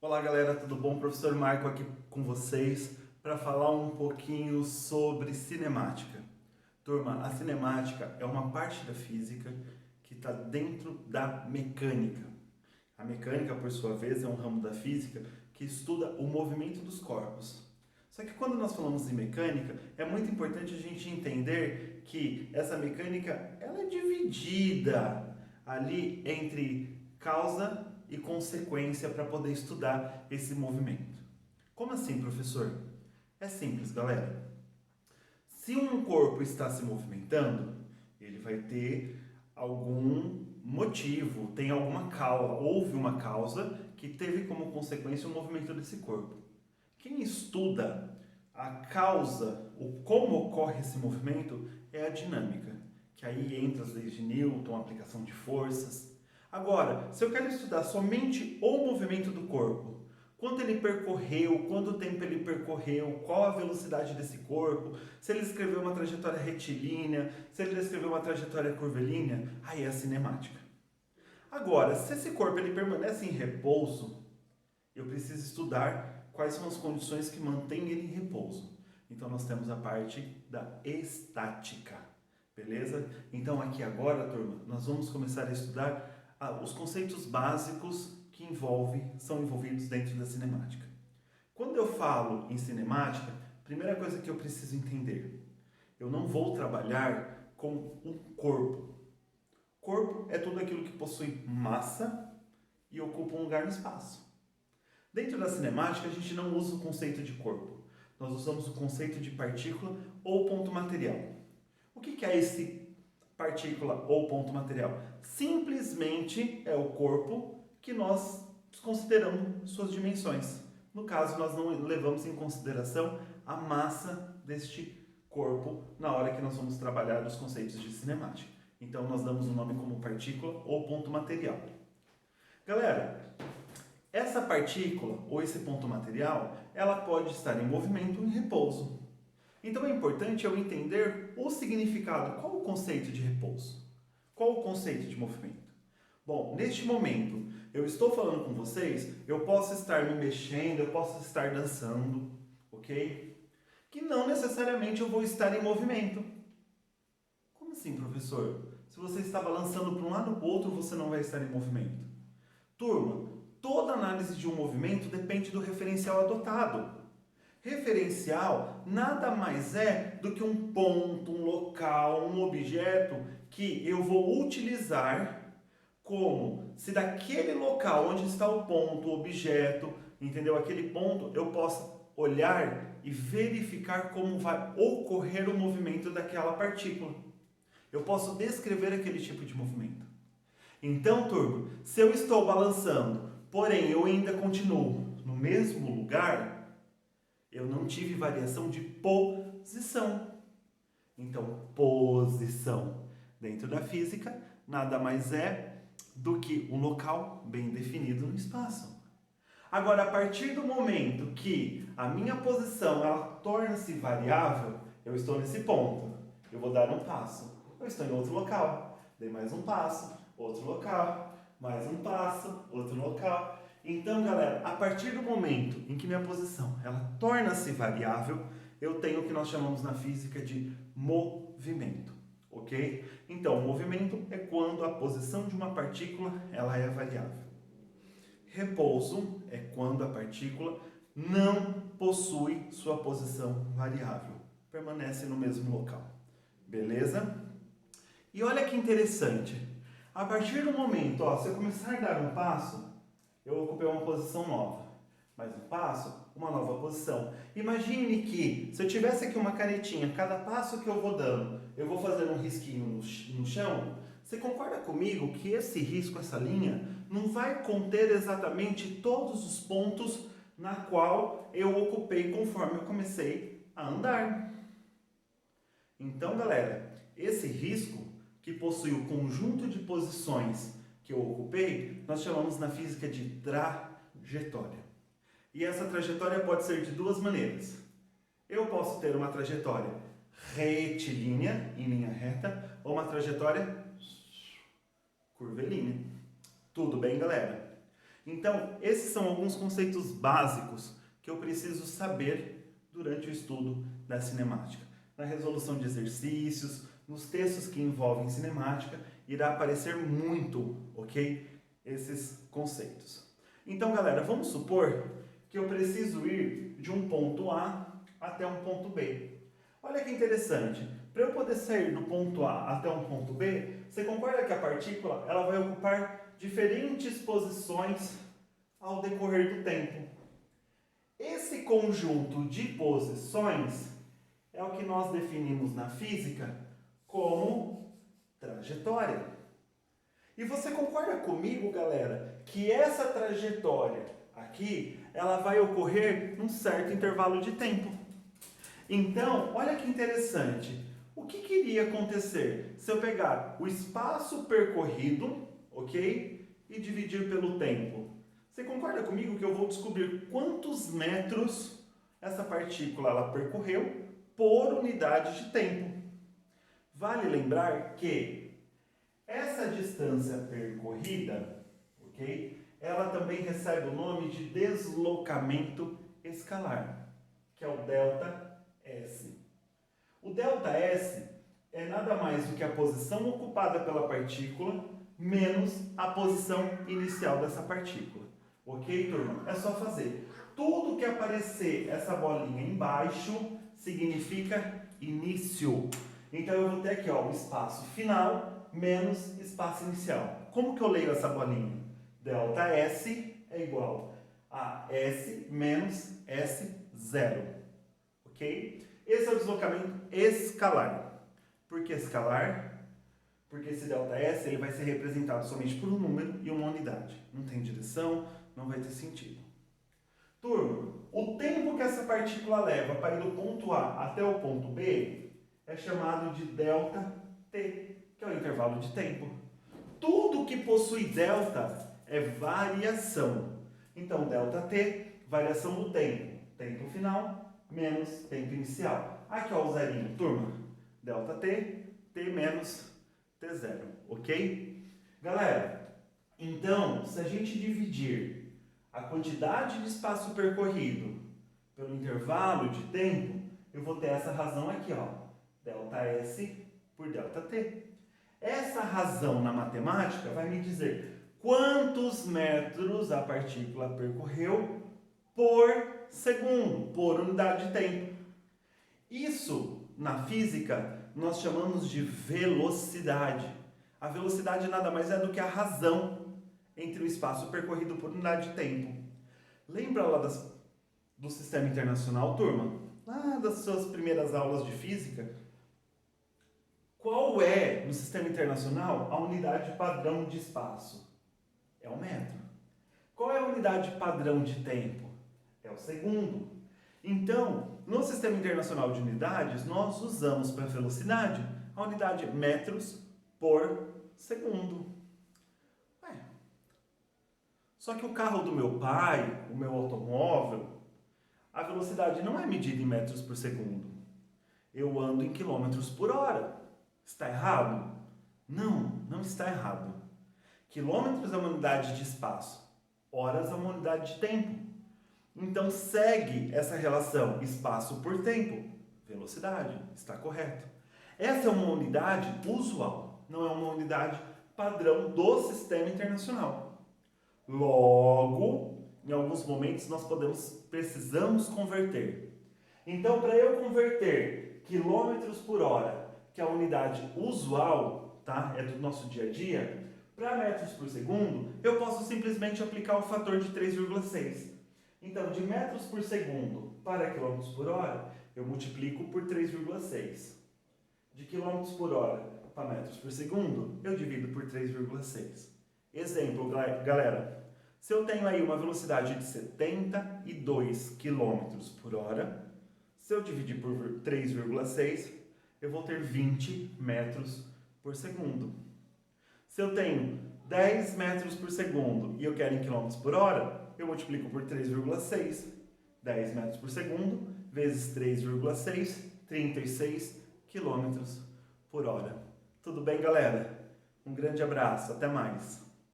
Olá galera, tudo bom? Professor Marco aqui com vocês para falar um pouquinho sobre cinemática. Turma, a cinemática é uma parte da física que está dentro da mecânica. A mecânica, por sua vez, é um ramo da física que estuda o movimento dos corpos. Só que quando nós falamos em mecânica, é muito importante a gente entender que essa mecânica ela é dividida ali entre causa e consequência para poder estudar esse movimento. Como assim, professor? É simples, galera. Se um corpo está se movimentando, ele vai ter algum motivo, tem alguma causa, houve uma causa que teve como consequência o movimento desse corpo. Quem estuda a causa, o como ocorre esse movimento, é a dinâmica, que aí entra as leis de Newton, a aplicação de forças. Agora, se eu quero estudar somente o movimento do corpo, quanto ele percorreu, quanto tempo ele percorreu, qual a velocidade desse corpo, se ele escreveu uma trajetória retilínea, se ele escreveu uma trajetória curvilínea, aí é a cinemática. Agora, se esse corpo ele permanece em repouso, eu preciso estudar quais são as condições que mantêm ele em repouso. Então nós temos a parte da estática, beleza? Então aqui agora, turma, nós vamos começar a estudar os conceitos básicos que são envolvidos dentro da cinemática. Quando eu falo em cinemática, primeira coisa que eu preciso entender, eu não vou trabalhar com um corpo. Corpo é tudo aquilo que possui massa e ocupa um lugar no espaço. Dentro da cinemática, a gente não usa o conceito de corpo. Nós usamos o conceito de partícula ou ponto material. O que é esse partícula ou ponto material? Simplesmente é o corpo que nós consideramos suas dimensões. No caso, nós não levamos em consideração a massa deste corpo na hora que nós vamos trabalhar os conceitos de cinemática. Então, nós damos o nome como partícula ou ponto material. Galera, essa partícula ou esse ponto material, ela pode estar em movimento ou em repouso. Então é importante eu entender o significado, qual o conceito de repouso, qual o conceito de movimento. Bom, neste momento, eu estou falando com vocês, eu posso estar me mexendo, eu posso estar dançando, ok? Que não necessariamente eu vou estar em movimento. Como assim, professor? Se você está balançando para um lado ou para o outro, você não vai estar em movimento. Turma, toda análise de um movimento depende do referencial adotado. Referencial nada mais é do que um ponto, um local, um objeto que eu vou utilizar como se daquele local onde está o ponto, o objeto, entendeu? Aquele ponto, eu possa olhar e verificar como vai ocorrer o movimento daquela partícula. Eu posso descrever aquele tipo de movimento. Então, turma, se eu estou balançando, porém eu ainda continuo no mesmo lugar, eu não tive variação de posição. Então, posição dentro da física nada mais é do que um local bem definido no espaço. Agora, a partir do momento que a minha posição ela torna-se variável, eu estou nesse ponto. Eu vou dar um passo. Eu estou em outro local. Dei mais um passo, outro local, mais um passo, outro local. Então, galera, a partir do momento em que minha posição ela torna-se variável, eu tenho o que nós chamamos na física de movimento, ok? Então, o movimento é quando a posição de uma partícula ela é variável. Repouso é quando a partícula não possui sua posição variável, permanece no mesmo local, beleza? E olha que interessante, a partir do momento, se eu começar a dar um passo, eu ocupei uma posição nova. Mais um passo, uma nova posição. Imagine que, se eu tivesse aqui uma canetinha, cada passo que eu vou dando, eu vou fazendo um risquinho no chão. Você concorda comigo que esse risco, essa linha, não vai conter exatamente todos os pontos na qual eu ocupei conforme eu comecei a andar? Então, galera, esse risco que possui o conjunto de posições que eu ocupei, nós chamamos na física de trajetória. E essa trajetória pode ser de duas maneiras. Eu posso ter uma trajetória retilínea, em linha reta, ou uma trajetória curvilínea. Tudo bem, galera? Então, esses são alguns conceitos básicos que eu preciso saber durante o estudo da cinemática. Na resolução de exercícios, nos textos que envolvem cinemática, irá aparecer muito, ok? Esses conceitos. Então, galera, vamos supor que eu preciso ir de um ponto A até um ponto B. Olha que interessante. Para eu poder sair do ponto A até um ponto B, você concorda que a partícula ela vai ocupar diferentes posições ao decorrer do tempo? Esse conjunto de posições é o que nós definimos na física como trajetória. E você concorda comigo, galera, que essa trajetória aqui, ela vai ocorrer num certo intervalo de tempo. Então, olha que interessante. O que iria acontecer se eu pegar o espaço percorrido, ok? E dividir pelo tempo? Você concorda comigo que eu vou descobrir quantos metros essa partícula ela percorreu por unidade de tempo? Vale lembrar que essa distância percorrida, ok? Ela também recebe o nome de deslocamento escalar, que é o ΔS. O ΔS é nada mais do que a posição ocupada pela partícula menos a posição inicial dessa partícula. Ok, turma? É só fazer. Tudo que aparecer essa bolinha embaixo significa início. Então eu vou ter aqui ó, o espaço final menos espaço inicial. Como que eu leio essa bolinha? ΔS é igual a S menos S0. Ok? Esse é o deslocamento escalar. Por que escalar? Porque esse ΔS ele vai ser representado somente por um número e uma unidade. Não tem direção, não vai ter sentido. Turma, o tempo que essa partícula leva para ir do ponto A até o ponto B é chamado de ΔT, que é o intervalo de tempo. Tudo que possui delta é variação. Então, ΔT, variação do tempo. Tempo final menos tempo inicial. Aqui ó, o zerinho, turma. ΔT, T menos T0, ok? Galera, então, se a gente dividir a quantidade de espaço percorrido pelo intervalo de tempo, eu vou ter essa razão aqui, ó, ΔS por ΔT. Essa razão na matemática vai me dizer quantos metros a partícula percorreu por segundo, por unidade de tempo. Isso, na física, nós chamamos de velocidade. A velocidade nada mais é do que a razão entre o espaço percorrido por unidade de tempo. Lembra lá do Sistema Internacional, turma? Lá das suas primeiras aulas de física? Qual é, no Sistema Internacional, a unidade padrão de espaço? É o metro. Qual é a unidade padrão de tempo? É o segundo. Então, no Sistema Internacional de Unidades, nós usamos para velocidade a unidade metros por segundo. Só que o carro do meu pai, o meu automóvel, a velocidade não é medida em metros por segundo. Eu ando em quilômetros por hora. Está errado? Não, não está errado. Quilômetros é uma unidade de espaço, horas é uma unidade de tempo. Então segue essa relação espaço por tempo, velocidade, está correto. Essa é uma unidade usual, não é uma unidade padrão do Sistema Internacional. Logo, em alguns momentos nós precisamos converter. Então, para eu converter quilômetros por hora, que é a unidade usual, tá? É do nosso dia a dia, para metros por segundo, eu posso simplesmente aplicar o fator de 3,6. Então, de metros por segundo para quilômetros por hora, eu multiplico por 3,6. De quilômetros por hora para metros por segundo, eu divido por 3,6. Exemplo, galera. Se eu tenho aí uma velocidade de 72 km por hora, se eu dividir por 3,6, eu vou ter 20 metros por segundo. Se eu tenho 10 metros por segundo e eu quero em quilômetros por hora, eu multiplico por 3,6. 10 metros por segundo vezes 3,6, 36 quilômetros por hora. Tudo bem, galera? Um grande abraço, até mais!